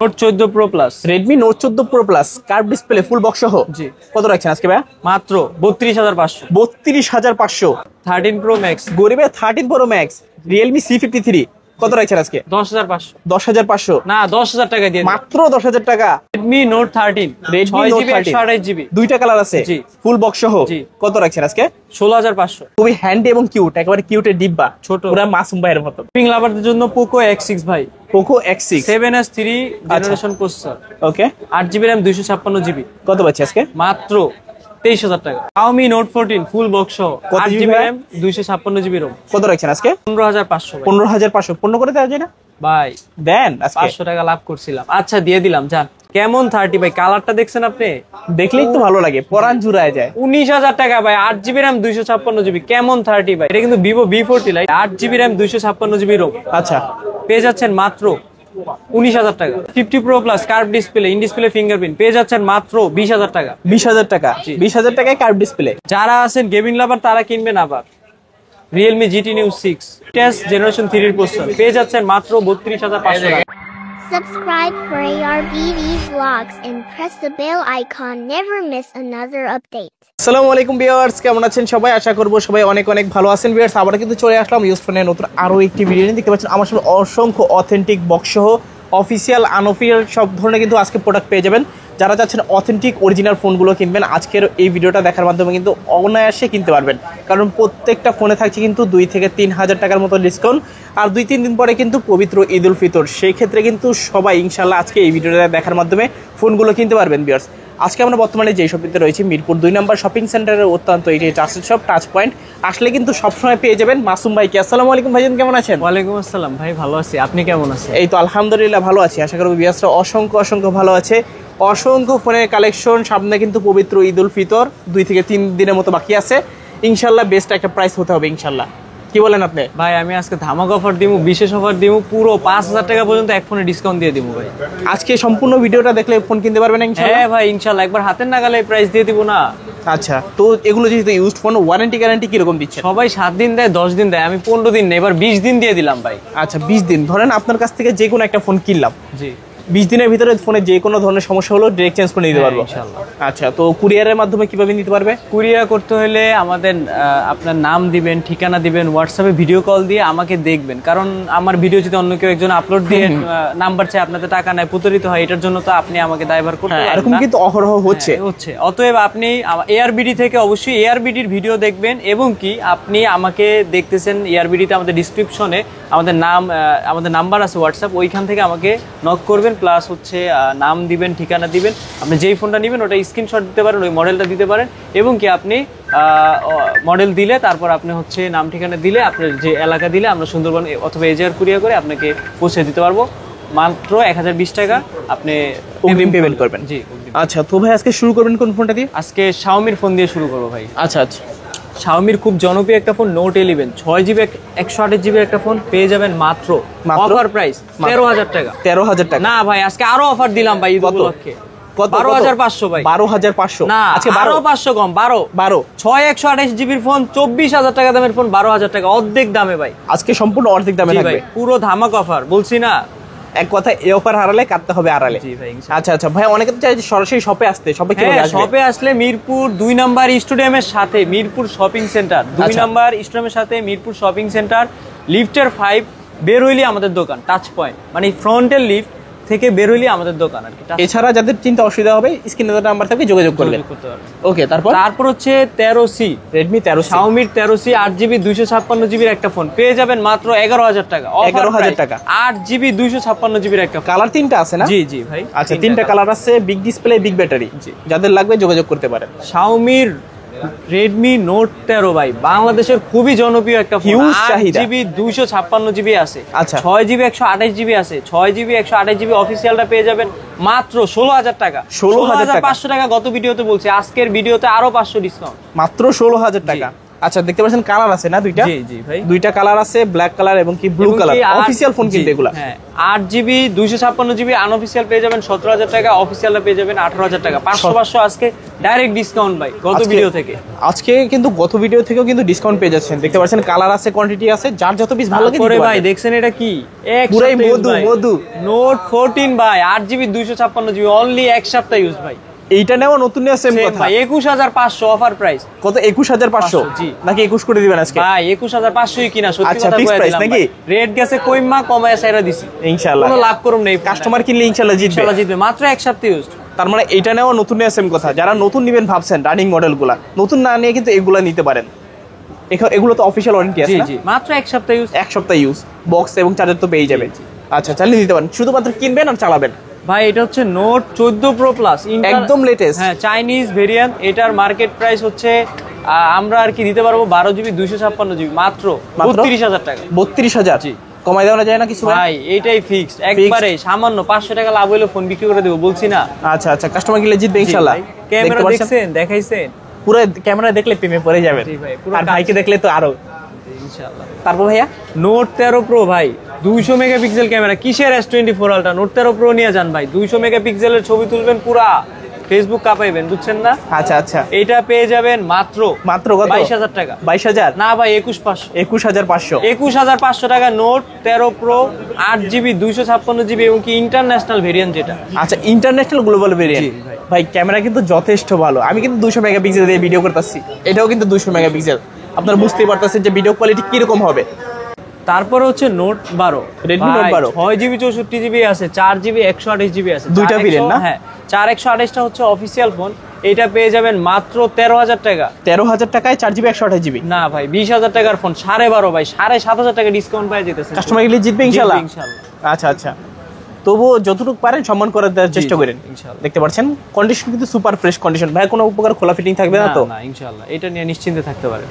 Note 14 pro plus, Redmi note 14 pro plus curve display full box সহ। জি। কত রাখছেন আজকে ভাই? মাত্র 32,500। 32,500। 13 প্রো ম্যাক্স, গরিবে 13 প্রো ম্যাক্স রিয়েলমি C53 কত রাখছেন আজকে? 10,500। 10,500 না 10,000 টাকা দিয়ে মাত্র 10,000 টাকা। Redmi note 13, Redmi 6 Note GB 13 128 GB, দুইটা কালার আছে, জি। ফুল বক্স সহ। জি। কত রাখছেন আজকে? 16,500। খুবই হ্যান্ডি এবং কিউট, একেবারে কিউটের ডিব্বা, ছোট। পুরা মাসুম ভাইয়ের মতো। গেমিং লাভারদের জন্য পোকো X6 ভাই, Poco X6 7S3 generation processor, okay. 8 GB RAM 256 GB, কত পাচ্ছি আজকে? মাত্র 23,000 টাকা। Xiaomi Note 14 ফুল বক্স সহ, কত 8 GB জিবি ভাই? RAM 256 জিবি ROM, কত রাখছেন আজকে? 15,500 ভাই। 15,500 পূর্ণ করে দেওয়া যায় না ভাই দেন আজকে? 500 টাকা লাভ করছিলাম, আচ্ছা দিয়ে দিলাম যান। কেমন 30 ভাই, কালারটা দেখছেন আপনি? দেখলেই তো ভালো লাগে, পরান জুড়ায় যায়। 19,000 টাকা ভাই, 8 জিবি RAM 256 জিবি, কেমন 30 ভাই? এটা কিন্তু Vivo V40 light, 8 GB RAM 256 GB ROM, আচ্ছা পেয়ে যাচ্ছেন মাত্র 19,000 টাকা। 50 pro plus curve display, in display fingerprint, পেয়ে যাচ্ছেন মাত্র 20,000 টাকা। 20,000 টাকা। জি। 20,000 টাকায় কার্ভ ডিসপ্লে। যারা আছেন গেমিং লাভার তারা কিনবেন আবার রিয়েলমি GT Neo 6 10 জেনারেশন 3 এর প্রসেসর, পেয়ে যাচ্ছেন মাত্র 32,500 টাকা। Subscribe for ARBD vlogs and press the bell icon. Never miss another update. আসসালামু আলাইকুম ভিউয়ার্স, কেমন আছেন সবাই? আশা করব সবাই অনেক অনেক ভালো আছেন ভিউয়ার্স। আবার কিন্তু চলে আসলাম ইউজ ফোনের নতুন আরো একটি ভিডিও নিয়ে। দেখতে পাচ্ছেন আমার সামনে অসংখ্য অথেন্টিক বক্স সহ অফিসিয়াল আনঅফিসিয়াল সব ধরনের কিন্তু আজকে প্রোডাক্ট পেয়ে যাবেন। যারা চাচ্ছেন অথেন্টিক অরিজিনাল ফোনগুলো কিনবেন, আজকের এই ভিডিওটা দেখার মাধ্যমে কিন্তু অনায়াসে কিনতে পারবেন। কারণ প্রত্যেকটা ফোনে থাকছে কিন্তু 2 থেকে 3,000 টাকার মতো ডিসকাউন্ট। আর 2-3 দিন পরে কিন্তু পবিত্র ঈদ উল ফিতর, সেই ক্ষেত্রে কিন্তু সবাই ইনশাল্লাহ আজকে এই ভিডিওটা দেখার মাধ্যমে ফোনগুলো কিনতে পারবেন ভিউয়ার্স। আজকে আমরা বর্তমানে যে শপিংতে রয়েছি মিরপুর 2 নম্বর শপিং সেন্টারের অত্যন্ত এটি ট্রাস্টেড শপ টাচ পয়েন্ট। আসলে কিন্তু সবসময় পেয়ে যাবেন মাসুম ভাইকে। আসসালামু আলাইকুম ভাইজান, কেমন আছেন? ওয়ালাইকুম আসসালাম ভাই, ভালো আছি, আপনি কেমন আছেন? এই তো আলহামদুলিল্লাহ ভালো আছি। আশা করব ভিউয়ার্সরা অসংখ্য অসংখ্য ভালো আছে। অসংখ্য ফোনের কালেকশন, সামনে কিন্তু পবিত্র ঈদ উল ফিতর 2 থেকে 3 দিনের মতো বাকি আছে। ইনশাল্লাহ বেস্ট একটা প্রাইস হতে হবে ইনশাল্লাহ। কি বলেন আপনি? ভাই আমি আজকে ধামাক অফার দিব, বিশেষ অফার দিব, পুরো 5,000 টাকা পর্যন্ত এক ফোনে ডিসকাউন্ট দিয়ে দিব ভাই। আজকে সম্পূর্ণ ভিডিওটা দেখলে ফোন কিনতে পারবেন না ইনশাল্লাহ? হ্যাঁ ভাই ইনশাল্লাহ, একবার হাতের নাগালে প্রাইস দিয়ে দিব না। আচ্ছা, তো এগুলো যেহেতু ইউজড ফোন, ওয়ারেন্টি গ্যারান্টি কিরকম দিচ্ছে? সবাই 7 দিন দেয়, 10 দিন দেয়, আমি 15 দিন নেই, এবার 20 দিন দিয়ে দিলাম ভাই। আচ্ছা 20 দিন। ধরেন আপনার কাছ থেকে যে কোনো একটা ফোন কিনলাম, জি 20 দিনের ভিতরে ফোনে যে কোনো ধরনের সমস্যা হলো ডিরেক্ট চেঞ্জ করে নিতে পারবো ইনশাল্লাহ। আচ্ছা, তো কুরিয়ারের মাধ্যমে কিভাবে নিতে পারবে? কুরিয়ার করতে হলে আমাদের আপনার নাম দিবেন, ঠিকানা দিবেন, হোয়াটসঅ্যাপে ভিডিও কল দিয়ে আমাকে দেখবেন। কারণ আমার ভিডিও যদি অন্য কেউ একজন আপলোড দিয়ে নাম্বার চাই, আপনাদের টাকা নেয়, প্রতারিত হয়, এটার জন্য তো আপনি আমাকে দায়ভার করতে পারবেন না। এরকম কিন্তু অহরহ হচ্ছে। অতএব আপনি ARBD থেকে অবশ্যই ARBDর ভিডিও দেখবেন, এবং কি আপনি আমাকে দেখতেছেন ARBDতে আমাদের ডিসক্রিপশনে আমাদের নাম্বার আছে হোয়াটসঅ্যাপ, ওইখান থেকে আমাকে নক করবেন, প্লাস হচ্ছে নাম দিবেন, ঠিকানা দিবেন, আপনি যেই ফোনটা নেবেন ওটা স্ক্রিনশট দিতে পারেন, ওই মডেলটা দিতে পারেন, এবং কি আপনি মডেল দিলে তারপর আপনি হচ্ছে নাম ঠিকানা দিলে, আপনার যে এলাকা দিলে আমরা সুন্দরবন অথবা এজিআর কুরিয়ার করে আপনাকে পৌঁছে দিতে পারবো। মাত্র 1,020 টাকা আপনি অগ্রিম পেমেন্ট করবেন। জি। আচ্ছা, তো ভাই আজকে শুরু করবেন কোন ফোনটা দিয়ে? আজকে Xiaomiর ফোন দিয়ে শুরু করবো ভাই। আচ্ছা আচ্ছা, Xiaomiর খুব জনপ্রিয় একটা ফোন নোট 11 6 জিবি 128 জিবি একটা ফোন, পেয়ে যাবেন মাত্র অফার প্রাইস 13,000 টাকা। 13,000 টাকা? না ভাই আজকে আরো অফার দিলাম ভাই ঈদ উপলক্ষে। কত? 12,500 ভাই। 12,500? না আজকে 500 কম, 12 6 128 জিবির ফোন 24,000 টাকা দামের ফোন 12,000 টাকা, অর্ধেক দামে ভাই। আজকে সম্পূর্ণ অর্ধেক দামে জি থাকবে ভাই, পুরো ধামাক অফার, বলছি না এক কথা, এই অফার হারালে কাটতে হবে আড়ালে। জি ভাই ইনশাআল্লাহ। আচ্ছা আচ্ছা ভাই, অনেকে তো চাই যে সরাসরি শপে আসতে, শপে কিভাবে আসবে? শপে আসলে মিরপুর 2 নাম্বার স্টেডিয়ামের সাথে মিরপুর শপিং সেন্টার, 2 নাম্বার স্টেডিয়ামের সাথে মিরপুর শপিং সেন্টার, লিফটের 5 বের হইলে আমাদের দোকান, টাচ পয়েন্ট মানে ফ্রন্টের লিফট থেকে বের হইলে আমাদের দোকান আর কি। এছাড়া যাদের চিন্তা অসুবিধা হবে স্ক্রিনে দেওয়া নাম্বার থেকে যোগাযোগ করবেন। ওকে, তারপর হচ্ছে 13C, Redmi 13C, Xiaomiর 13C 8GB 256 জিবির একটা ফোন, পেয়ে যাবেন মাত্র 11,000 টাকা। 11,000 টাকা, 8GB 256 জিবির একটা ফোন। কালার 3টা আছে না? জি জি ভাই। আচ্ছা, 3টা কালার আছে, বিগ ডিসপ্লে, বিগ ব্যাটারি। যাদের লাগবে যোগাযোগ করতে পারেন। Xiaomiর Redmi Note 13 ভাই বাংলাদেশের খুবই জনপ্রিয় একটা ফোন, হিউজ চাহিদা। 8GB 256 জিবি আছে, আচ্ছা 6GB 128 জিবি আছে, 6GB 128 জিবি অফিসিয়ালটা পেয়ে যাবেন মাত্র 16,000 টাকা। 16,500 টাকা গত ভিডিওতে বলছি, আজকের ভিডিওতে আরো 500 ডিসকাউন্ট, মাত্র 16,000 টাকা। আচ্ছা দেখতে পাচ্ছেন কালার আছে না দুইটা? জি জি ভাই, দুইটা কালার আছে, ব্ল্যাক কালার এবং কি ব্লু কালার। অফিশিয়াল ফোন কিন্তু এগুলা। হ্যাঁ 8GB 256GB আনঅফিশিয়াল পেয়ে যাবেন 17,000 টাকা, অফিশিয়ালটা পেয়ে যাবেন 18,000 টাকা। 500 আজকে ডাইরেক্ট ডিসকাউন্ট ভাই গত ভিডিও থেকে। আজকে কিন্তু গত ভিডিও থেকেও কিন্তু ডিসকাউন্ট পেয়ে যাচ্ছেন। দেখতে পাচ্ছেন কালার আছে, কোয়ান্টিটি আছে, যার যত পিস ভালো লাগে করে ভাই। দেখছেন এটা কি পুরাই মধু নোট 14 ভাই 8GB 256GB অনলি এক সপ্তাহ ইউজ ভাই। এইটা নেওয়া নতুন নেওয়া সেম কথা ভাই 21,500 অফার প্রাইস। কত? 21,500 জি নাকি 21 করে দিবেন আজকে? ভাই 21,500ই কিনা, সত্যি আচ্ছা, কথা fixed কইয়া price দিলাম নাকি? রেট গেছে কইমা কমায় সাইরা দিছি ইনশাআল্লাহ কোনো লাভ করুম নেই। কাস্টমার কিনলে ইনশাআল্লাহ জিতবে। ইনশাআল্লাহ জিতবে, মাত্র এক সপ্তাহ ইউজ। তার মানে এটা নেওয়া নতুন নেওয়া সেম কথা। যারা নতুন নেবেন ভাবছেন রানিং মডেলগুলা, নতুন না নিয়ে কিন্তু এগুলা নিতে পারেন। এগুলো তো অফিশিয়াল ওয়ারেন্টি আছে জি না? জি মাত্র এক সপ্তাহ ইউজ। এক সপ্তাহ ইউজ, বক্স এবং চার্জার তো পেয়ে যাবেন। আচ্ছা চালিয়ে দিতে পারেন, শুধুমাত্র কিনবেন আর চালাবেন। ভাই এটা হচ্ছে নোট 14 প্রো প্লাস, একদম লেটেস্ট। হ্যাঁ চাইনিজ ভেরিয়েন্ট। এটার মার্কেট প্রাইস হচ্ছে আমরা আর কি দিতে পারবো 12GB 256GB মাত্র 32,000 টাকা। 32,000 জি। কমাই দেওয়া যায় না কিছু? ভাই এইটাই ফিক্সড একবারে, সামান্য 500 টাকা লাভ হইলে ফোন বিক্রি করে দেবো, বলছি না? আচ্ছা আচ্ছা, কাস্টমার কিনলে জিতবে ইনশাআল্লাহ। ক্যামেরা দেখছেন, দেখাইছেন পুরো ক্যামেরা দেখলে প্রেমে পড়ে যাবেন। জি ভাই, পুরো আর ভাইকে দেখলে তো আরো ইনশাআল্লাহ। তারপর ভাইয়া নোট 13 প্রো ভাই 200 মেগাপিক্সেল ক্যামেরা, কিসের S24 আলট্রা? নোট 13 প্রো নিয়ে যান ভাই, 200 মেগাপিক্সেলের ছবি তুলবেন, পুরা ফেসবুক কাঁপাইবেন, বুঝছেন না? আচ্ছা আচ্ছা, এটা পেয়ে যাবেন মাত্র কত? 22,000 টাকা। 22,000 না ভাই 21,500। 21,500 21,500 টাকা নোট 13 প্রো 8GB 256GB এবং কি ইন্টারন্যাশনাল ভেরিয়েন্ট যেটা। আচ্ছা ইন্টারন্যাশনাল গ্লোবাল ভেরিয়েন্ট। ভাই ক্যামেরা কিন্তু যথেষ্ট ভালো। আমি কিন্তু 200 মেগাপিক্সেল দিয়ে ভিডিও করতেছি, এটাও কিন্তু 200 মেগাপিক্সেল। আপনারা বুঝতেই পারতেছেন যে ভিডিও কোয়ালিটি কিরকম হবে। তারপরে হচ্ছে note 12 Redmi Note 12 6GB 64GB আছে, 4GB 128GB আছে, দুইটা ভেরিয়েন্ট না? হ্যাঁ 4128টা হচ্ছে অফিসিয়াল ফোন। এটা পেয়ে যাবেন মাত্র 13,000 টাকা। 13,000 টাকায় 4GB 128GB? না ভাই 20,000 টাকার ফোন 12.5 ভাই 7,500 টাকা ডিসকাউন্ট পাই যেতেছে। কাস্টমার কিনলে জিতবে ইনশাআল্লাহ। ইনশাআল্লাহ। আচ্ছা আচ্ছা, তবুও যতটুকু পারেন সম্মান করার দেওয়ার চেষ্টা করেন। ইনশাআল্লাহ। দেখতে পাচ্ছেন কন্ডিশন কিন্তু সুপার ফ্রেশ কন্ডিশন। ভাই কোনো উপকার খোলা ফিটিং থাকবে না তো? না ইনশাআল্লাহ, এটা নিয়ে নিশ্চিন্তে থাকতে পারেন।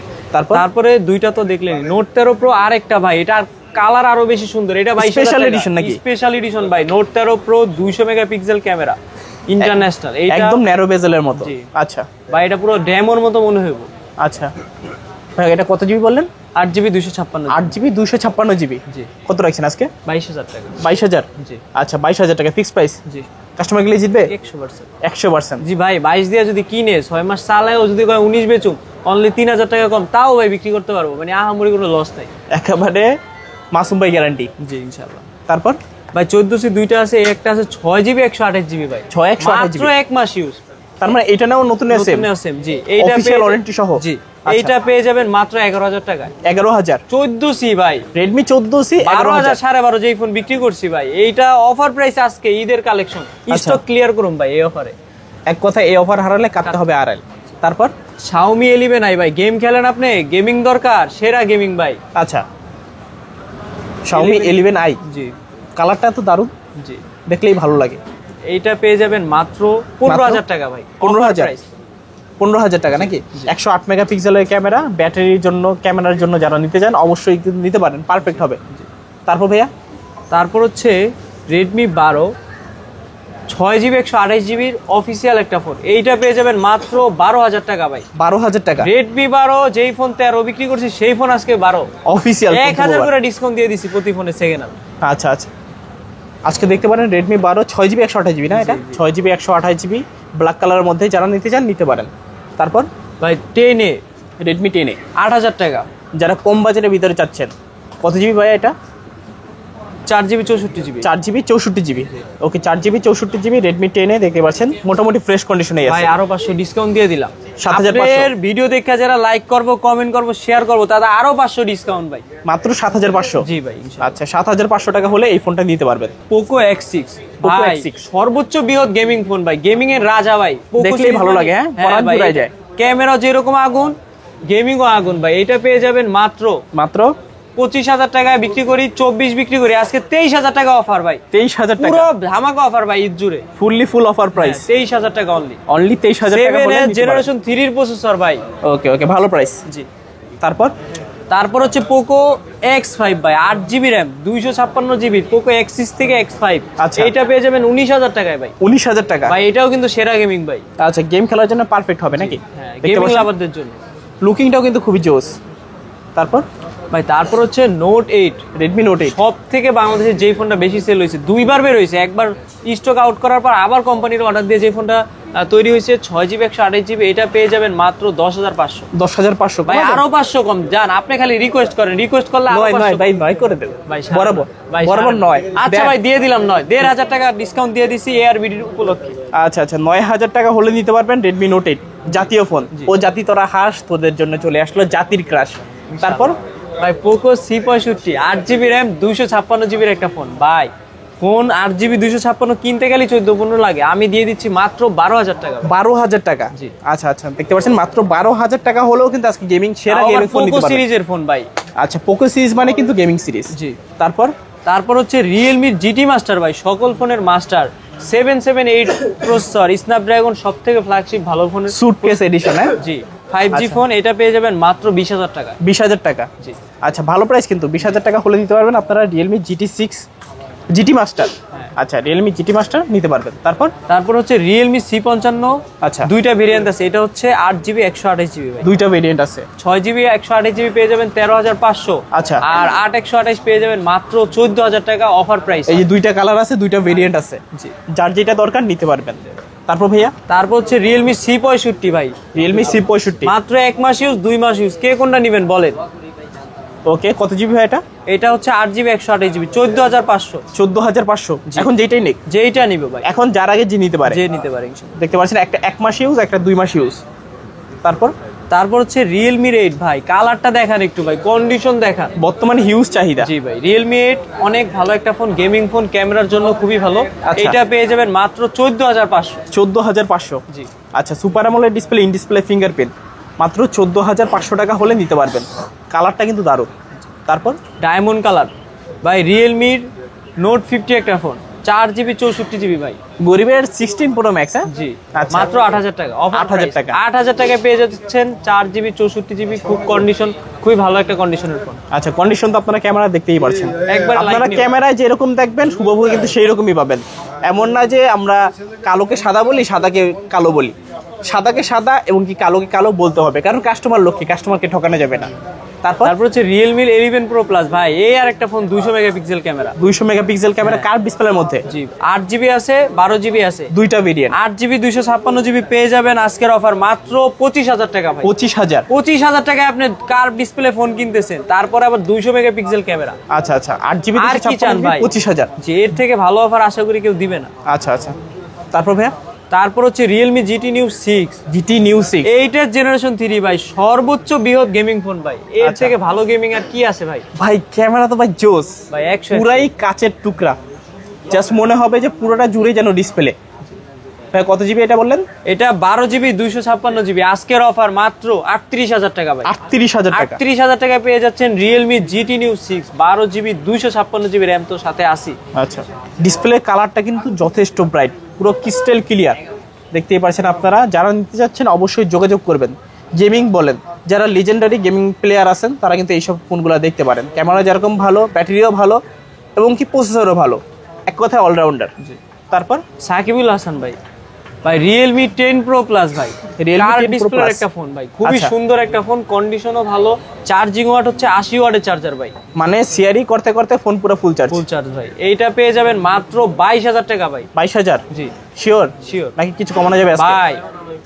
তারপরে দুইটা তো দেখলেন, নোট 13 প্রো আর একটা ভাই, এটা কালার আরো বেশি সুন্দর। এটা ভাই স্পেশাল এডিশন নাকি? স্পেশাল এডিশন ভাই, note 13 pro 200 megapixel camera international, এইটা একদম ন্যারো বেজেলের মতো। জি। আচ্ছা ভাই এটা পুরো ডেমোর মতো মনে হইব। আচ্ছা ভাই, এটা কত জিবি বললেন? 8GB 256। 8GB 256GB। জি। কত রাখছেন আজকে? 22,000 টাকা। 22,000? জি। আচ্ছা 22,000 টাকা ফিক্স প্রাইস। জি। কাস্টমার গেলে জিতবে 100%। 100%। জি ভাই 22 দিয়ে যদি কিনে 6 মাস চালায়ও যদি কয় 19 বেচুম, অনলি 3,000 টাকা কম, তাও ভাই বিক্রি করতে পারবো, মানে আহামরি কোনো লস নাই। একেবারে মাসুম ভাই গ্যারান্টি। জি ইনশাআল্লাহ। তারপর ভাই 14C দুইটা আছে, একটা আছে 6GB 128GB ভাই 128GB মাত্র এক মাস ইউজ। তার মানে এটা নাও নতুন আছে সেম। জি এইটা অফিশিয়াল ওয়ারেন্টি সহ। জি আচ্ছা। এইটা পেয়ে যাবেন মাত্র 11,000 টাকায়। 11,000? 14C ভাই, Redmi 14C 12,000 12,500 যেই ফোন বিক্রি করছি ভাই, এইটা অফার প্রাইস আজকে ঈদের কালেকশন, স্টক ক্লিয়ার করুন ভাই এই অফারে। এক কথা এই অফার হারালে কাটতে হবে আরএল। তারপর Xiaomi 11i ভাই, গেম খেলেন আপনি, গেমিং দরকার, সেরা গেমিং ভাই। আচ্ছা Xiaomi 11i, জি কালারটা তো দারুণ, জি দেখলেই ভালো লাগে। এইটা পেয়ে যাবেন মাত্র 15,000 টাকা ভাই। 15,000? 15,000 টাকা নাকি? 108 মেগাপিক্সেলের ক্যামেরা, ব্যাটারির জন্য, ক্যামেরার জন্য যারা নিতে চান অবশ্যই কিন্তু নিতে পারেন, পারফেক্ট হবে। তারপর ভাইয়া তারপর হচ্ছে Redmi 12 6GB 128GB অফিসিয়াল একটা ফোন, এইটা পেয়ে যাবেন মাত্র 12,000 টাকা ভাই। 12,000 টাকা? Redmi 12 যেই ফোন 13 বিক্রি করছি সেই ফোন আজকে 12 অফিসিয়াল 1,000 করে ডিসকাউন্ট দিয়ে দিছি প্রতি ফোনে সেকেন্ড হ্যান্ড। আচ্ছা আচ্ছা, আজকে দেখতে পারেন Redmi 12 6GB 128GB না? এটা 6GB 128GB ব্ল্যাক কালারের মধ্যে যারা নিতে চান নিতে পারেন। তারপর ভাই 10A Redmi 10A 8,000 টাকা। যারা কম বাজেটের ভিতরে চাচ্ছেন, কত জিবি ভাইয়া এটা? 4GB 64GB। 4GB 64GB। ওকে 4GB 64GB Redmi 10A দেখতে পাচ্ছেন, মোটামুটি ফ্রেশ কন্ডিশনে আছে। ভাই আরো 500 ডিসকাউন্ট দিয়ে দিলাম। 7,500 আপনাদের ভিডিও দেখে যারা লাইক করব, কমেন্ট করব, শেয়ার করব, তাদের আরো 500 ডিসকাউন্ট ভাই। মাত্র 7,500? জি ভাই ইনশাআল্লাহ। আচ্ছা 7,500 টাকা হলে এই ফোনটা নিতে পারবেন। Poco X6 Poco ভাই, X6 সর্বোচ্চ বৃহৎ গেমিং ফোন ভাই, গেমিং এর রাজা ভাই। দেখলেই ভালো লাগে, হ্যাঁ পরান জুড়ায় যায়। ক্যামেরা যেরকম আগুন, গেমিংও আগুন ভাই। এটা পেয়ে যাবেন মাত্র 25,000 টাকায় বিক্রি করি, 24 বিক্রি করি, আজকে 23,000 টাকা অফার ভাই। 23,000 টাকা পুরো ধামাকা অফার ভাই, ঈদ জুড়ে ফুল অফার প্রাইস। 23,000 টাকা অনলি। 23,000 টাকা হলে নিতে পারবেন। জেনারেশন 3 এর প্রসেসর ভাই। ওকে ভালো প্রাইস। জি। তারপর হচ্ছে Poco X5 ভাই, 8GB RAM 256GB Poco X6 থেকে X5। আচ্ছা। এটা পেয়ে যাবেন 19,000 টাকায় ভাই। 19,000 টাকা ভাই এটাও কিন্তু সেরা গেমিং ভাই। আচ্ছা গেম খেলার জন্য পারফেক্ট হবে নাকি? হ্যাঁ গেমিং লাভারদের জন্য। লুকিংটাও কিন্তু খুবই জোস। তারপর ভাই তারপর হচ্ছে নোট 8, রেডমি নোট 8 সব থেকে বাংলাদেশে যেই ফোনটা বেশি সেল হয়েছে, দুইবার বের হয়েছে, একবার স্টক আউট করার পর আবার কোম্পানির অর্ডার দিয়ে যে ফোনটা তৈরি হয়েছে 6GB 128GB, এটা পেয়ে যাবেন মাত্র 10,500। 10,500 ভাই আরো 500 কম যান, আপনি খালি রিকোয়েস্ট করেন, রিকোয়েস্ট করলে আরো 500 ভাই 9 করে দেবেন ভাই, বরাবর ভাই বরাবর 9। আচ্ছা ভাই দিয়ে দিলাম 9, 1,500 টাকা ডিসকাউন্ট দিয়ে দিছি এআরবিডির উপলক্ষে। আচ্ছা 9,000 টাকা হলে নিতে পারবেন রেডমি নোট 8, জাতীয় ফোন। ও জাতি তোরা হাস, তোদের জন্য চলে আসলো জাতির ক্রাশ। তারপর ভাই Poco C65 8GB RAM 256GB একটা ফোন। ভাই ফোন 8GB 256 কিনতে গেলে 14-15 লাগে, আমি দিয়ে দিচ্ছি মাত্র 12,000 টাকা। 12,000 টাকা? জি। আচ্ছা দেখতে পাচ্ছেন মাত্র 12,000 টাকা হলেও কিন্তু আজকে গেমিং সেরা গেমিং ফোন নিতে পোকো পারবেন। সিরিজের ফোন ভাই। আচ্ছা পোকো সিরিজ মানে কিন্তু গেমিং সিরিজ। জি। তারপর হচ্ছে রিয়েলমি GT মাস্টার ভাই, সকল ফোনের মাস্টার, 778 প্রসেসর, স্ন্যাপড্রাগন, সব থেকে ফ্ল্যাগশিপ ভালো ফোনের সুটকেস এডিশন। হ্যাঁ জি 5G ফোন, এটা পেয়ে যাবেন মাত্র 20,000 টাকা। 20,000 টাকা? জি। আচ্ছা ভালো প্রাইস কিন্তু, 20,000 টাকা হলে নিতে পারবেন আপনারা রিয়েলমি GT মাস্টার। আচ্ছা রিয়েলমি GT মাস্টার নিতে পারবেন। তারপর হচ্ছে রিয়েলমি C55। আচ্ছা দুইটা ভেরিয়েন্ট আছে, এটা হচ্ছে 8GB 128GB ভাই। দুইটা ভেরিয়েন্ট আছে। 6GB 128GB পেয়ে যাবেন 13,500। আচ্ছা। আর 8 128 পেয়ে যাবেন মাত্র 14,000 টাকা অফার প্রাইস। এই যে দুইটা কালার আছে, দুইটা ভেরিয়েন্ট আছে। জি। যার যেটা দরকার নিতে পারবেন। তারপর ভাইয়া তারপর হচ্ছে রিয়েলমি C65 ভাই, রিয়েলমি C65 মাত্র 1 মাস ইউজ 2 মাস ইউজ, কে কোনটা নেবেন বলেন? ওকে কত জিবি ভাই এটা? এটা হচ্ছে 8GB 128GB 14,500। 14,500 এখন যেটাই নেই, যেইটা নিবে ভাই, এখন যার আগে যে নিতে পারে যে নিতে পারে ইনশাআল্লাহ। দেখতে পাচ্ছেন একটা 1 মাস ইউজ, একটা 2 মাস ইউজ। তারপর হচ্ছে Realme 8 ভাই, কালারটা দেখান একটু ভাই, কন্ডিশন দেখান, বর্তমানে হিউজ চাহিদা। জি ভাই Realme 8 অনেক ভালো একটা ফোন, গেমিং ফোন, ক্যামেরার জন্য খুবই ভালো। আচ্ছা। এটা পেয়ে যাবেন মাত্র 14,500। 14,500? জি। আচ্ছা super AMOLED display, in display fingerprint, মাত্র 14,500 টাকা হলে নিতে পারবেন। কালারটা কিন্তু দারুণ। তারপর ডায়মন্ড কালার ভাই, Realme Note 50 একটা ফোন, 4GB 64GB ভাই, গরিবের 16 প্রো ম্যাক্স। হ্যাঁ জি আচ্ছা। মাত্র 8,000 টাকা, 8,000 টাকা। 8,000 টাকায় পেয়ে যাচ্ছেন 4GB 64GB, খুব কন্ডিশন, খুবই ভালো একটা কন্ডিশনের ফোন। আচ্ছা কন্ডিশন তো আপনারা ক্যামেরা দেখতেই পাচ্ছেন, একবার আপনারা ক্যামেরায় যেরকম দেখবেন শুভভূ কিন্তু সেই রকমই পাবেন। এমন না যে আমরা কালোকে সাদা বলি, সাদাকে কালো বলি। সাদাকে সাদা এবং কি কালোকে কালো বলতে হবে, কারণ কাস্টমার লক্ষ্মী, কাস্টমারকে ঠকানো যাবে না। তারপর হচ্ছে Realme 11 Pro Plus ভাই, এই আর একটা phone 200 megapixel camera, 200 megapixel camera, curve ডিসপ্লের মধ্যে। জি 8GB আছে 12GB আছে, দুইটা ভেরিয়েন্ট। 8GB 256GB পেয়ে যাবেন আজকের অফার মাত্র 25,000 টাকা ভাই। 25,000? 25,000 টাকায় আপনি কার্ভ ডিসপ্লে ফোন কিনতেছেন, তারপরে আবার 200 মেগাপিক্সেল ক্যামেরা। আচ্ছা 8GB আর কি চান ভাই? 25,000? যে এর থেকে ভালো অফার আশা করি কেউ দিবে না। আচ্ছা তারপর ভাইয়া তারপর হচ্ছে Realme GT Neo 6, GT Neo 6 8 generation 3 ভাই, সর্বোচ্চ বৃহৎ গেমিং ফোন ভাই, এর আচ্ছা। থেকে ভালো গেমিং আর কি আছে ভাই? ভাই ক্যামেরা তো ভাই জোস ভাই 100 পুরাই কাচের টুকরা, জাস্ট মনে হবে যে পুরোটা জুড়ে যেন ডিসপ্লে। ভাই কত জিবি এটা বললেন? এটা 12GB 256GB, আজকের অফার মাত্র 38,000 টাকা ভাই। 38,000 টাকা? 38,000 টাকায় পেয়ে যাচ্ছেন Realme GT Neo 6, 12GB 256GB RAM তো সাথে আসি। আচ্ছা ডিসপ্লে কালারটা কিন্তু যথেষ্ট ব্রাইট, পুরো ক্রিস্টাল ক্লিয়ার, দেখতেই পাচ্ছেন আপনারা। যারা নিতে যাচ্ছেন অবশ্যই যোগাযোগ করবেন। গেমিং বলেন, যারা লিজেন্ডারি গেমিং প্লেয়ার আছেন তারা কিন্তু এইসব ফোনগুলো দেখতে পারেন। ক্যামেরা যেরকম ভালো, ব্যাটারিও ভালো এবং কি প্রসেসরও ভালো, এক কথায় অলরাউন্ডার। তারপর সাকিবুল হাসান ভাই, Realme 10 Pro Plus ভাই, Realme 10 Pro ডিসপ্লের Plus একটা ফোন ভাই, খুবই আচ্ছা। সুন্দর একটা ফোন, কন্ডিশনও ভালো, চার্জিং ওয়াট হচ্ছে 80 ওয়াটের চার্জার ভাই, মানে সিআরই করতে করতে ফোন পুরো ফুল চার্জ। ফুল চার্জ ভাই। এইটা পেয়ে যাবেন মাত্র 22,000 টাকা ভাই। 22,000? জি শিওর শিওর নাকি কিছু কমানো যাবে আজকে? ভাই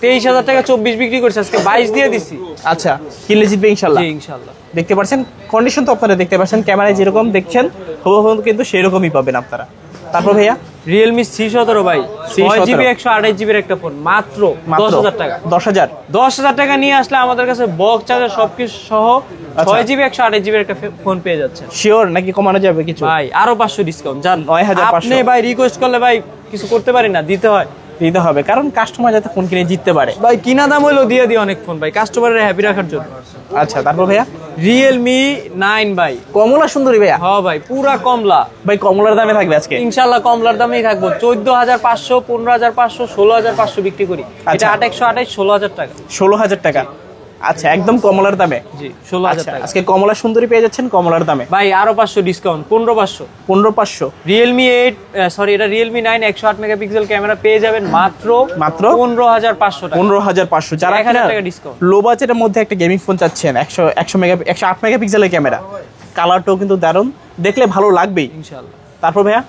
23,000 টাকা 24 বিক্রি করছে, আজকে 22 দিয়ে দিছি। আচ্ছা কিনলে জিতবে ইনশাল্লাহ। জি ইনশাআল্লাহ। দেখতে পাচ্ছেন কন্ডিশন তো আপনারা দেখতে পাচ্ছেন, ক্যামেরায় যেরকম দেখছেন হুবহু কিন্তু সেরকমই পাবেন আপনারা। তারপর ভাইয়া Realme C17 ভাই, C17 6GB 128GB একটা ফোন, মাত্র 10,000 টাকা। 10,000? 10,000 টাকা নিয়ে আসলে আমাদের কাছে বক্স চার্জার সবকিছু সহ 6GB 128GB একটা ফোন পেয়ে যাচ্ছে। শিওর নাকি কমানো যাবে কিছু? ভাই আরো 500 ডিসকাউন্ট জান। 9,500? আপনি ভাই রিকোয়েস্ট করলে ভাই কিছু করতে পারি না, দিতে হয়। দিতে হবে, কারণ কাস্টমার যাতে ফোন কিনে জিততে পারে। ভাই কিনা দাম হইলো দিয়ে দিই অনেক ফোন ভাই, কাস্টমারের হ্যাপি রাখার জন্য। আচ্ছা তারপর ভাইয়া Realme 9 ভাই, কমলা সুন্দরী ভাইয়া? হ্যাঁ ভাই পুরা কমলা ভাই কমলার দামে থাকবে আজকে ইনশাআল্লাহ, কমলার দামেই থাকবো। 14,500, 15,500, 16,500 বিক্রি করি। এটা আচ্ছা। 8 128 16,000 টাকা। 16,000 টাকা? আচ্ছা, একদম কমলার দামে। জি 16,000 আচ্ছা, টাকা। আজকে কমলা সুন্দরী পেয়ে যাচ্ছেন কমলার দামে। ভাই আরো 500 ডিসকাউন্ট, 15,500। 15,500। Realme 8 সরি এটা Realme 9 108 মেগাপিক্সেল ক্যামেরা পেয়ে যাবেন মাত্র 15,500 টাকা। 15,500। যারা 1,000 টাকা ডিসকাউন্ট। লো বাজেটের মধ্যে একটা গেমিং ফোন চাচ্ছেন 108 মেগাপিক্সেলের ক্যামেরা, কালারটাও কিন্তু দারুণ, দেখলে ভালো লাগবেই ইনশাআল্লাহ। তারপর ভাইয়া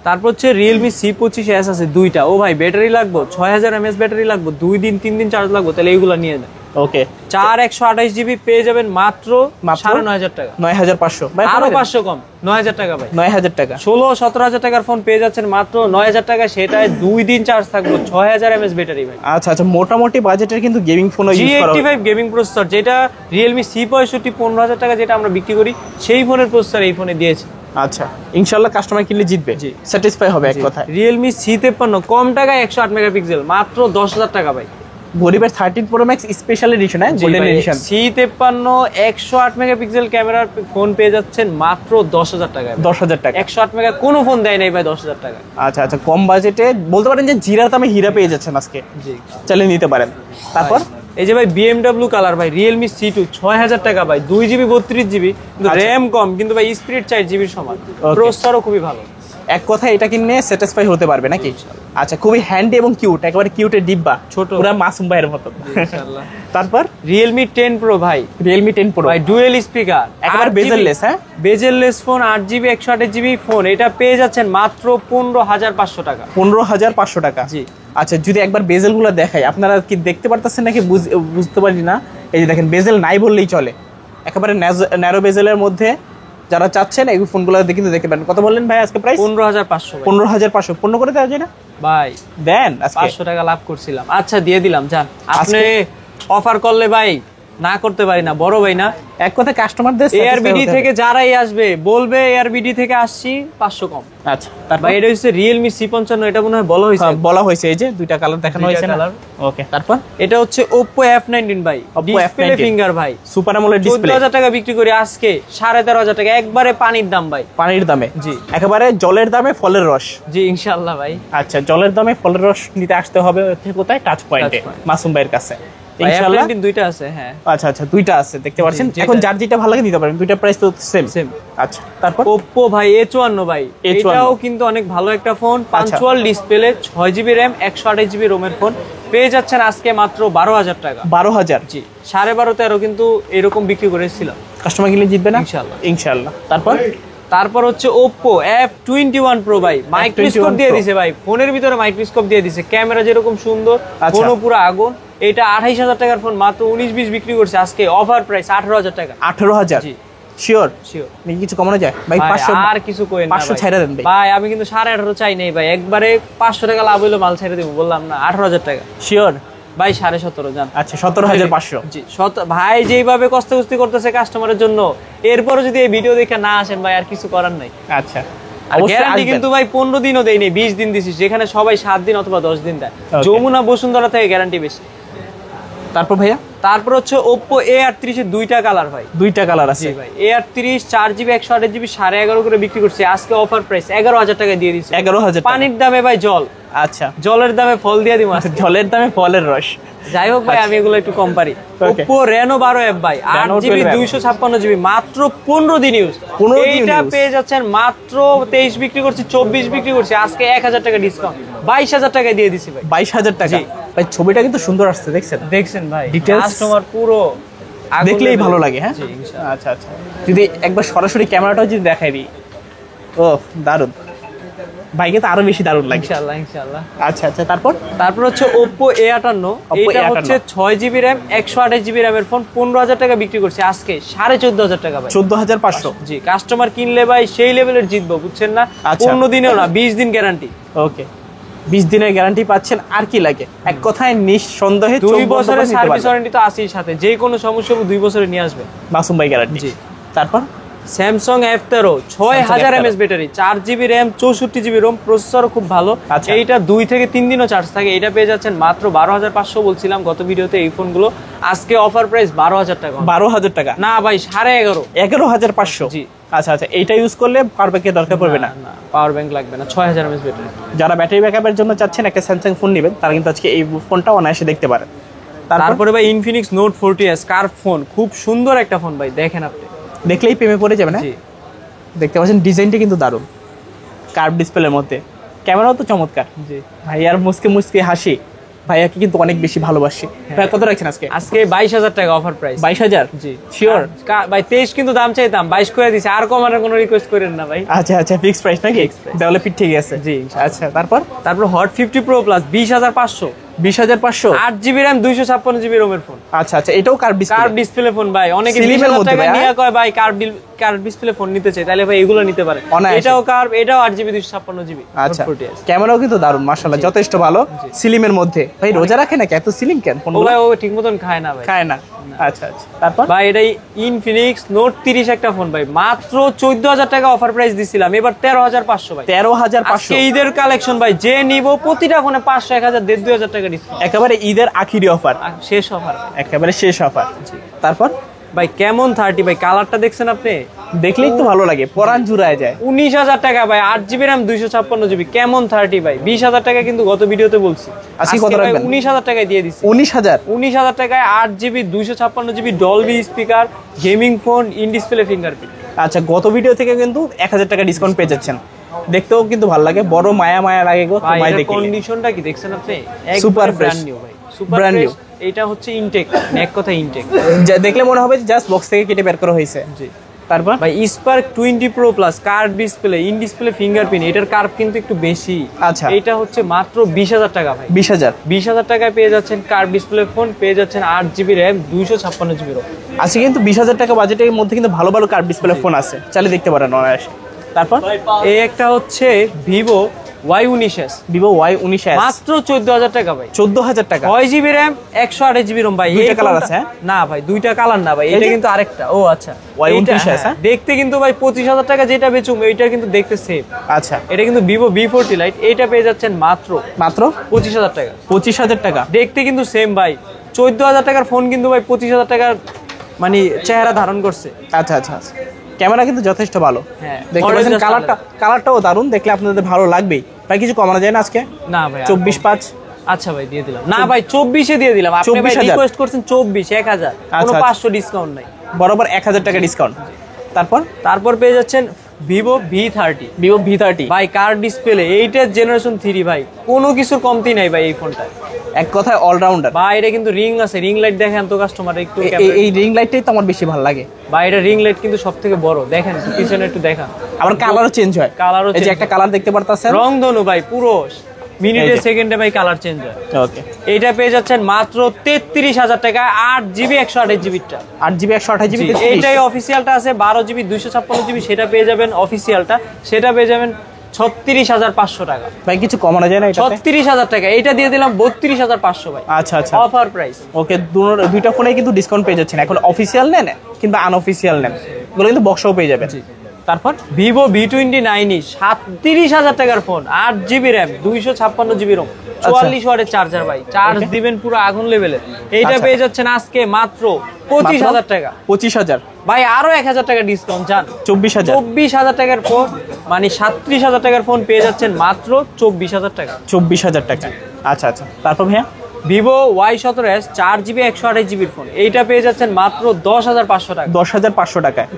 তারপর হচ্ছে Realme C25s আছে দুইটা। ও ভাই ব্যাটারি লাগবে 6000 mAh ব্যাটারি লাগবে, 2 দিন 3 দিন চার্জ লাগবে, তাহলে এইগুলা নিয়ে নেন। ওকে, 4 128 জিবি পেয়ে যাবেন মাত্র 9,500 টাকা। 9,500 ভাই, আরো 500 কম, 9,000 টাকা ভাই। 9,000 টাকা। 16-17,000 টাকার ফোন পেয়ে যাচ্ছেন মাত্র 9,000 টাকা, সেটায় 2 দিন চার্জ থাকবে, 6000 mAh ব্যাটারি ভাই। আচ্ছা আচ্ছা, মোটামুটি বাজেটের কিন্তু গেমিং ফোন ইউজ করা G85 গেমিং প্রসেসর, যেটা Realme C65 15,000 টাকা যেটা আমরা বিক্রি করি, সেই ফোনের প্রসেসর এই ফোনে দিয়েছে। আচ্ছা, ইনশাআল্লাহ কাস্টমার কিনলে জিতবে, জি। স্যাটিসফাই হবে এক কথায়। Realme C53 কম টাকায় 108 মেগাপিক্সেল মাত্র 10,000 টাকা ভাই। গরিবের 13 প্রো ম্যাক্স স্পেশাল এডিশন, হ্যাঁ, গোল্ডেন এডিশন। C53 108 মেগাপিক্সেল ক্যামেরার ফোন পেয়ে যাচ্ছেন মাত্র 10,000 টাকায়। 10,000 টাকা। 108 মেগা কোনো ফোন দেয় নাই ভাই 10,000 টাকা। আচ্ছা আচ্ছা, কম বাজেটে বলতে পারেন যে জিরার দামে হীরা পেয়ে যাচ্ছেন আজকে, জি চালিয়ে নিতে পারেন। তারপর এই যে ভাই BMW কালার ভাই, Realme C2 6,000 টাকা ভাই, 2GB 32GB, কিন্তু আচ্ছা। র্যাম কম, কিন্তু ভাই স্পিড 4GB সমান, প্রসেসরও খুবই ভালো। এক কথা এটা কিনে স্যাটিসফাই হতে পারবে নাকি? আচ্ছা, খুবই হ্যান্ডি এবং কিউট, একেবারে কিউটের ডিব্বা, ছোট, পুরো মাসুম ভাইয়ের মতো। ইনশাআল্লাহ। তারপর Realme 10 Pro ভাই, Realme 10 Pro ভাই ডুয়েল স্পিকার, একেবারে বেজেললেস, হ্যাঁ, bezel-less phone, 8GB 128GB phone, এটা পেয়ে যাচ্ছেন মাত্র 15,500 টাকা। 15,500 টাকা। জি। আচ্ছা, যদি একবার বেজেল গুলো দেখাই, আপনারা কি দেখতে পারতেছেন নাকি বুঝতে পারি না। এই যে দেখেন, বেজেল নাই বললেই চলে, একেবারে ন্যারো বেজেলের মধ্যে যারা চাচ্ছেন এই ফোনগুলো কিন্তু দেখতে পারেন। কত বললেন ভাই আজকে প্রাইস? 15,500 ভাই। 15,500। পূর্ণ করে দেওয়া যায় না ভাই? দেন আজকে 500 টাকা লাভ করছিলাম, আচ্ছা দিয়ে দিলাম, যান। আপনি অফার করলে ভাই না করতে পারি না, বড় ভাই না। এক কথা কাস্টমারদের ARBD থেকে যারাই আসবে বলবে ARBD থেকে আসছি, 500 কম। আচ্ছা, তারপর ভাই এটা হচ্ছে Realme C55, এটা মনে হয় বলা হয়েছে। বলা হয়েছে, এই যে দুইটা কালার দেখানো হয়েছে না? ওকে, তারপর এটা হচ্ছে Oppo F19 ভাই, Oppo ডিসপ্লে F19 ফিঙ্গার ভাই, সুপার অ্যামোলেড ডিসপ্লে। 14,000 টাকা বিক্রি করি আজকে 13,500 টাকা, একবারে পানির দাম ভাই। পানির দামে? জি। একেবারে জলের দামে ফলের রস। জি ইনশাআল্লাহ ভাই। আচ্ছা, জলের দামে ফলের রস নিতে আসতে হবে হচ্ছে কোথায়? টাচ পয়েন্টে, মাসুম ভাইয়ের কাছে ইনশাআল্লাহ। F19 দুইটা আছে, হ্যাঁ। আচ্ছা আচ্ছা, দুইটা আছে দেখতে পাচ্ছেন। জি, এখন যার যেটা ভালো লাগে নিতে পারেন, দুইটা প্রাইস তো সেম। আচ্ছা, তারপর Oppo ভাই A54 ভাই, এটাও কিন্তু অনেক ভালো একটা phone, punctual display, 6GB RAM 128GB রোমের ফোন পেয়ে যাচ্ছেন আজকে মাত্র 12,000 টাকা। 12,000? জি, 12.5-13 কিন্তু এরকম বিক্রি করেছিলাম। কাস্টমার কিনলে জিতবে না ইনশাআল্লাহ। ইনশাআল্লাহ। তারপর হচ্ছে Oppo F21 Pro ভাই, মাইক্রোস্কোপ দিয়ে দিছে ভাই, ফোনের ভিতরে মাইক্রোস্কোপ দিয়ে দিছে, ক্যামেরা যেরকম সুন্দর, ফোনও পুরো আগুন। এটা 28,000 টাকার ফোন মাত্র 19-20 বিক্রি করছে আজকে, অফার প্রাইস 18,000 টাকা। 18,000? জি শিওর শিওর। কিছু কমানো যায় ভাই? ভাই 500 আর কিছু কইেন না 500 ছাইড়া দেন ভাই। ভাই আমি কিন্তু 18.5 চাই নাই ভাই, একবারে 500 টাকা লাভ হইলো, মাল ছেড়ে দেব, বললাম না, 18,000 টাকা। শিওর ভাই 17.5 জান। আচ্ছা, 17,500। জি, ভাই যেইভাবে কষ্টকুস্তি করতেছে কাস্টমারের জন্য, এরপর যদি এই ভিডিও দেখে না আসেন ভাই, আর কিছু করার নাই। আচ্ছা, গ্যারান্টি কিন্তু ভাই 15 দিনও দেয়নি, 20 দিন দিছি, যেখানে সবাই 7 দিন অথবা 10 দিন দেয়। যমুনা বসুন্ধরা থেকে গ্যারান্টি বেশি। তারপর ভাইয়া, তারপর হচ্ছে Oppo A38 এর দুইটা কালার ভাই, দুইটা কালার আছে। জি ভাই, A38 4GB 128GB 11.5 করে বিক্রি করছে আজকে, অফার প্রাইস 11,000 টাকা দিয়ে দিচ্ছে। 11,000? পানির দামে ভাই জল। আচ্ছা, জলের দামে ফল দিয়ে দিব আজকে। জলের দামে ফলের রস। যাই হোক ভাই, আমি এগুলো একটু কম পারি। Oppo Reno 12F ভাই, 8GB 256GB, মাত্র 15 দিন ইউজ। এইটা পেয়ে যাচ্ছেন মাত্র 23 বিক্রি করছি, 24 বিক্রি করছি আজকে, 1,000 টাকা ডিসকাউন্ট, 22,000 টাকা দিয়ে দিছি ভাই। 22,000 টাকা? ভাই ছবিটা কিন্তু সুন্দর আসছে, দেখছেন ভাই? ডিটেইলস কাস্টমার পুরো দেখলেই ভালো লাগে, হ্যাঁ। জি ইনশাআল্লাহ। আচ্ছা আচ্ছা, যদি একবার সরাসরি ক্যামেরাটাও যদি দেখাই দিই, ও দারুণ, ভাইকে তো আরো বেশি দারুণ লাগে। ইনশাআল্লাহ ইনশাআল্লাহ। আচ্ছা আচ্ছা, তারপর হচ্ছে Oppo A58, এটা হচ্ছে 6GB RAM 128GB RAM এর ফোন, 15,000 টাকা বিক্রি করছে আজকে 14,500 টাকা ভাই। 14,500? জি, কাস্টমার কিনলে ভাই সেই লেভেলের জিতবো, বুঝছেন না? 15 দিনেও না, 20 দিন গ্যারান্টি। ওকে, 20 দিনের গ্যারান্টি পাচ্ছেন, আর কি লাগে? এক কথায় নিঃসন্দেহে 2 বছরের সার্ভিস ওয়ারেন্টি তো আছেই সাথে, যে কোনো সমস্যা 2 বছরে নিয়ে আসবে মাসুম ভাই গ্যারান্টি। জি। তারপর Samsung F13 6000 mAh battery, 4GB RAM 64GB ROM, processor খুব ভালো। এইটা 2 থেকে 3 দিনও চার্জ থাকে। এটা পেয়ে যাচ্ছেন মাত্র 12,500 বলছিলাম গত ভিডিওতে এই ফোনগুলো, আজকে অফার প্রাইস 12,000 টাকা। 12,000 টাকা না ভাই, 11,500। 11,500? জি। আচ্ছা আচ্ছা, এইটা ইউজ করলে পাওয়ার ব্যাংকের দরকার পড়বে না? না, পাওয়ার ব্যাংক লাগবে না, 6000 mAh ব্যাটারি। যারা ব্যাটারি ব্যাকআপের জন্য চাচ্ছেন একটা স্যামসাং ফোন নেবেন, তারা কিন্তু আজকে এই ফোনটা অনায়াসে দেখতে পারেন। তারপরে ভাই Infinix note 40s curve phone, খুব সুন্দর একটা ফোন ভাই, দেখেন আপনি দেখলেই প্রেমে পড়ে যাবে না? জি দেখতে পাচ্ছেন ডিজাইনটা কিন্তু দারুণ, কার্ভ ডিসপ্লের মধ্যে, ক্যামেরাও তো চমৎকার। জি ভাইয়ার মুসকে মুসকে হাসি, ভাইয়াকে কিন্তু অনেক বেশি ভালোবাসি। ভাই কত রাখছেন আজকে? আজকে 22,000 টাকা অফার প্রাইস। 22,000? জি শিওর? ভাই 23 কিন্তু দাম চাইতাম, 22 করে দিছি, আর কমানোর কোনো রিকোয়েস্ট করেন না ভাই। আচ্ছা আচ্ছা, ফিক্স প্রাইস নাকি? তাহলে পিঠ ঠিক আছে। জি আচ্ছা, তারপর hot 50 pro plus 20,500, 20,500, 8GB RAM 256GB রোমের ফোন। আচ্ছা আচ্ছা, এটাও কার্ভ ডিসপ্লে ফোন ভাই, অনেকে Slim এর 20,000 মধ্যে টাকা ভাই, নিয়ে কয় ভাই কার্ভ ডিসপ্লে ফোন নিতে চাই, তাহলে ভাই এগুলো নিতে পারে। অনায়াসে। এটাও কার্ভ, এটাও 8GB 256GB। আচ্ছা, ক্যামেরাও কিন্তু দারুণ মাশাআল্লাহ, যথেষ্ট ভালো। স্লিমের মধ্যে ভাই রোজা রাখে নাকি এত স্লিম কেন? ও ভাই ও ঠিক মতন খায় না ভাই, খায় না। আচ্ছা আচ্ছা, তারপর ভাই এটাই ইনফিনিক্স নোট 30 একটা ফোন ভাই, মাত্র 14,000 টাকা অফার প্রাইস দিছিলাম, এবার 13,500 ভাই। 13,500 আজকে ঈদের কালেকশন ভাই, যে নিব প্রতিটা ফোনে 500, 1,000, 1,500, 2,000 টাকা ডিসকাউন্ট, একেবারে ঈদের আখিরি অফার, শেষ অফার, একেবারে শেষ অফার। তারপর ভাই কেমন 30 ভাই, কালারটা দেখছেন আপনি? দেখলেই তো ভালো লাগে, পরাণ জুড়ায় যায়। 19,000 টাকা ভাই, 8GB RAM 256GB, কেমন 30 ভাই, 20,000 টাকা কিন্তু গত ভিডিওতে বলছি, আজকে কত রাখবেন? 19,000 টাকায় দিয়ে দিচ্ছি। 19,000 টাকায় 8GB 256GB Dolby speaker, gaming phone, in display fingerprint. আচ্ছা, গত ভিডিও থেকে কিন্তু 1,000 টাকা ডিসকাউন্ট পেয়ে যাচ্ছেন, দেখতেও কিন্তু ভালো লাগে, বড় মায়া মায়া লাগে গো ভাই তোমায় এর দেখলে। কন্ডিশনটা কি দেখছেন আপনি? Super একদম fresh, ব্র্যান্ড নিউ ভাই, super brand brand new। New. এটা হচ্ছে ইনটেক, এক কথা ইনটেক, যা দেখলে মনে হবে জাস্ট বক্স থেকে কেটে বের করা হয়েছে। জি। তারপর ভাই spark 20 pro plus curve display, in display fingerprint, এটার কার্ভ কিন্তু একটু বেশি। আচ্ছা। এটা হচ্ছে মাত্র 20,000 টাকা ভাই। 20,000 20,000 টাকায় পেয়ে যাচ্ছেন কার্ভ ডিসপ্লে ফোন, পেয়ে যাচ্ছেন 8GB RAM 256GB ROM। আজকে কিন্তু 20,000 টাকা বাজেটের মধ্যে কিন্তু ভালো ভালো কার্ভ ডিসপ্লে ফোন আছে, চালিয়ে দেখতে পারেন অনায়াসে। তারপর এই একটা হচ্ছে ভিভো Y19s, ভিভো Y19s, মাত্র 14,000 টাকা ভাই। 14,000 টাকা। 6GB RAM 128GB ROM ভাই। দুইটা এই কালার ফোনটা- আছে, হ্যাঁ? না ভাই দুইটা কালার না ভাই, এই এটা যে? কিন্তু আরেকটা। ও আচ্ছা, Y19s, এইটা, হ্যাঁ, দেখতে কিন্তু ভাই 25,000 টাকা যেটা বেচুম এইটা কিন্তু দেখতে সেম। আচ্ছা, এটা কিন্তু ভিভো V40 লাইট, এইটা পেয়ে যাচ্ছেন মাত্র মাত্র 25,000 টাকা। 25,000 টাকা। দেখতে কিন্তু সেম ভাই, 14,000 টাকার ফোন কিন্তু ভাই 25,000 টাকার মানে চেহারা ধারণ করছে। আচ্ছা আচ্ছা আচ্ছা, ক্যামেরা কিন্তু যথেষ্ট ভালো, হ্যাঁ, দেখতে model পাচ্ছেন, just কালারটাও দারুণ, দেখলে আপনাদের ভালো লাগবেই। ভাই কিছু কমানো যায় না আজকে? না ভাই 24,500? আচ্ছা ভাই দিয়ে দিলাম। না ভাই 24-এ দিয়ে দিলাম, আপনি ভাই 24,000 রিকোয়েস্ট করছেন 24, 1,000, কোনো আচ্ছা। 500 ডিসকাউন্ট নাই। বরাবর 1,000 টাকা ডিসকাউন্ট। তারপর পেয়ে যাচ্ছেন ভিভো V30, ভিভো V30 ভাই কার ডিসপ্লে, এইটার জেনারেশন 3 ভাই, কোনো কিছুর কমতি নাই ভাই এই ফোনটা। এক কথায় অলরাউন্ডার। ভাই এটা কিন্তু রিং আছে, রিং লাইট দেখেন তো কাস্টমার একটু, এই রিং লাইটটাই তো আমার বেশি ভালো লাগে ভাই এটা রিং লাইট কিন্তু সবথেকে বড়, দেখেন একটু পিছনে একটু দেখান, আবার কালারও চেঞ্জ হয়। কালারও এই যে change একটা হয়। কালার দেখতে পারতাছেন, রংধনু ভাই, পুরো মিনিটে এই যে। সেকেন্ডে ভাই কালার চেঞ্জ হয়। ওকে, এইটা পেয়ে যাচ্ছেন মাত্র 33,000 টাকা, 8GB 128GB টা। 8GB 128GB। এইটাই অফিসিয়ালটা আছে 12GB 256GB, সেটা পেয়ে যাবেন অফিসিয়ালটা, সেটা পেয়ে যাবেন 36,500 টাকা। ভাই কিছু কমানো যায় না এটাতে? 36,000 টাকা, এইটা দিয়ে দিলাম 32,500 ভাই। আচ্ছা আচ্ছা, অফার প্রাইস। ওকে, দুইটা ফোনে কিন্তু ডিসকাউন্ট পেয়ে যাচ্ছেন, এখন অফিসিয়াল নেন কিংবা আনঅফিসিয়াল নেন, এগুলো কিন্তু বক্সও পেয়ে যাবেন। তারপর ভিভো V29e 37,000 টাকার phone, 8GB RAM 256GB ROM, 44 ওয়াটের চার্জার ভাই, চার্জ দিবেন পুরো আগুন লেভেলে। এইটা আচ্ছা। পেয়ে যাচ্ছেন আজকে মাত্র 25,000 টাকা। 25,000 ভাই আরো 1,000 টাকা ডিসকাউন্ট চান, 24,000 24,000 টাকার ফোন, মানে 37,000 টাকার ফোন পেয়ে যাচ্ছেন মাত্র 24,000 টাকা। 24,000 টাকা। আচ্ছা আচ্ছা, তারপর ভাইয়া Vivo Y17s 4GB 128GB phone, এইটা পেয়ে যাচ্ছেন মাত্র 10,500 টাকা। 10,500 টাকায়,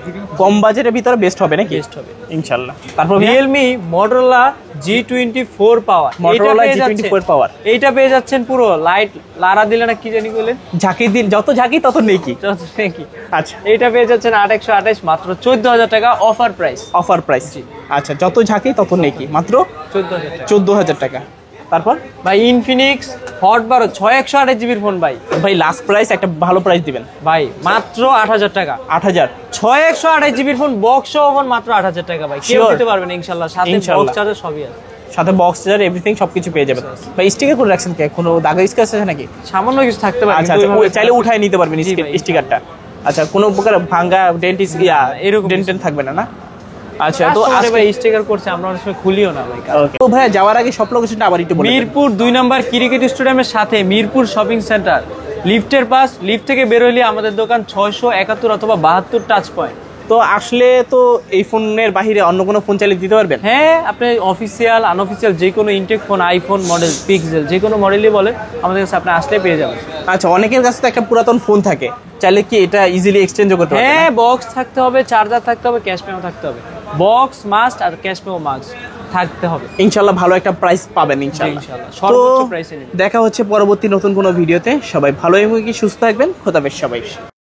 কম বাজেটের ভিতরে বেস্ট হবে নাকি? বেস্ট হবে ইনশাআল্লাহ। তারপর রিয়েলমি Motorola G24 পাওয়ার, Motorola G24 পাওয়ার, এইটা পেয়ে যাচ্ছেন পুরো লাইট লারা দিলে না কি জানি বলেন, ঝাঁকি দিন, যত ঝাঁকি তত নেকি। কি আচ্ছা, এইটা পেয়ে যাচ্ছেন 8,128, মাত্র 14,000 টাকা অফার প্রাইস। Offer price. আচ্ছা, যত ঝাঁকি তত নেকি, মাত্র 14,000 টাকা। 14,000 টাকা। তারপর ভাই ইনফিনিক্স হট 12 6,128GB ফোন ভাই, ভাই লাস্ট প্রাইস একটা ভালো প্রাইস দিবেন ভাই মাত্র 8,000 টাকা। 8,000। 6,128GB ফোন, বক্স সহ ফোন মাত্র 8,000 টাকা ভাই, কেউ Sure. দিতে পারবেন ইনশাআল্লাহ, সাথে ইনশাআল্লাহ। বক্স চার্জার সবই আছে, সাথে বক্স চার্জার এভরিথিং সবকিছু পেয়ে যাবেন। ভাই স্টিকার করে রাখছেন কি, কোনো দাগ স্কেচ আছে নাকি? সামান্য কিছু থাকতে পারে, আচ্ছা কিন্তু আচ্ছা, ওইভাবে চাইলে উঠায় নিতে পারবেন জি ভাই। স্টিকারটা। আচ্ছা, কোনো প্রকার ভাঙা ডেন্টিস এরকম ডেন্টেন থাকবে না, না? আচ্ছা, তো আরে ভাই স্টিকার করছে, আমরা অনেক সময় খুলিও না ভাই। ওকে, তো ভাই যাওয়ার আগে সব লোকেশনটা আবার একটু বলুন। মিরপুর 2 নম্বর ক্রিকেট স্টেডিয়ামের সাথে মিরপুর শপিং সেন্টার, লিফটের পাস, লিফট থেকে বের হলে আমাদের দোকান 671 অথবা 72 টাচ পয়েন্ট। তো আসলে তো এই ফোনের বাহিরে অন্য কোনো ফোন চালিয়ে দিতে পারবেন? হ্যাঁ, আপনি অফিসিয়াল আনঅফিসিয়াল যে কোনো ইনটেক ফোন, আইফোন মডেল, পিক্সেল, যে কোনো মডেলই বলেন আমাদের কাছে আপনি আসলে পেয়ে যাবেন। আচ্ছা, অনেকের কাছে তো একটা পুরাতন ফোন থাকে, চাইলে কি এটা ইজিলি এক্সচেঞ্জও করতে পারবেন? হ্যাঁ, বক্স থাকতে হবে, চার্জার থাকতে হবে, ক্যাশ মেমো থাকতে হবে। বক্স মাস্ট আর ক্যাশ মেমো মাস্ট থাকতে হবে। ইনশাল্লাহ ভালো একটা প্রাইস পাবেন ইনশাল্লাহ। ইনশাআল্লাহ তো সর্বোচ্চ প্রাইসে নেবেন। দেখা হচ্ছে পরবর্তী নতুন কোনো ভিডিওতে। সবাই ভালো এবং সুস্থ থাকবেন। খোদাফেজ সবাই।